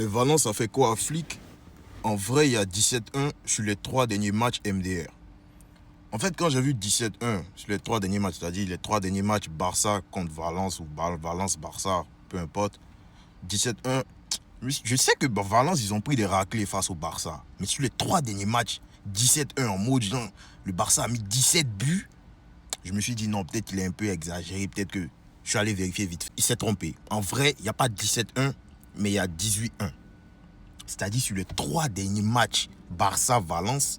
Et Valence a fait quoi à Flick? En vrai, il y a 17-1 sur les 3 derniers matchs MDR. En fait, quand j'ai vu 17-1 sur les 3 derniers matchs, c'est-à-dire les 3 derniers matchs Barça contre Valence ou Valence-Barça, peu importe, 17-1, je sais que Valence, ils ont pris des raclés face au Barça. Mais sur les 3 derniers matchs, 17-1 en mode genre, le Barça a mis 17 buts. Je me suis dit non, peut-être qu'il est un peu exagéré, peut-être que je suis allé vérifier vite. Il s'est trompé. En vrai, il n'y a pas 17-1, mais il y a 18-1. C'est-à-dire sur les 3 derniers matchs Barça-Valence,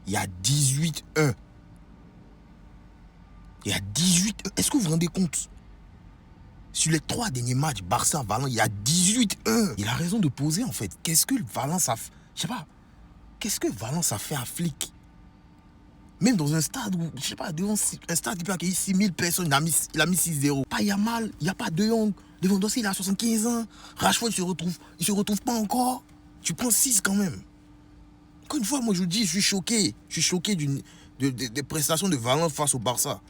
il y a 18-1. Il y a 18-1. Est-ce que vous vous rendez compte? Sur les 3 derniers matchs Barça-Valence, il y a 18-1. Il a raison de poser en fait. Qu'est-ce que Valence a fait? Je sais pas. Qu'est-ce que Valence a fait à Flick? Même dans un stade où, je sais pas, devant un stade qui peut accueillir 6000 personnes, il a mis 6-0. Pas Yamal, il n'y a pas De Jong. Lewandowski, il a 75 ans. Rashford, il se retrouve pas encore. Tu prends 6 quand même. Encore une fois, moi je vous dis, je suis choqué. Je suis choqué des prestations de Valence face au Barça.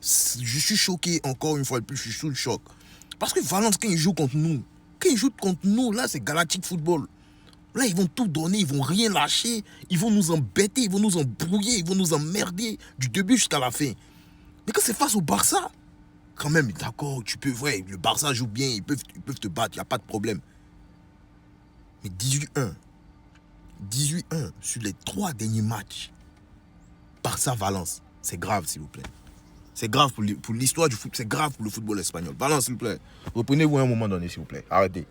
Je suis choqué encore une fois de plus, je suis sous le choc. Parce que Valence, quand ils jouent contre nous, là c'est Galactic Football. Là, ils vont tout donner, ils vont rien lâcher, ils vont nous embêter, ils vont nous embrouiller, ils vont nous emmerder du début jusqu'à la fin. Mais quand c'est face au Barça, quand même, d'accord, tu peux, ouais, le Barça joue bien, ils peuvent te battre, il n'y a pas de problème. Mais 18-1 sur les 3 derniers matchs, Barça-Valence, c'est grave, s'il vous plaît. C'est grave pour l'histoire du foot, c'est grave pour le football espagnol. Valence, s'il vous plaît. Reprenez-vous un moment donné, s'il vous plaît. Arrêtez.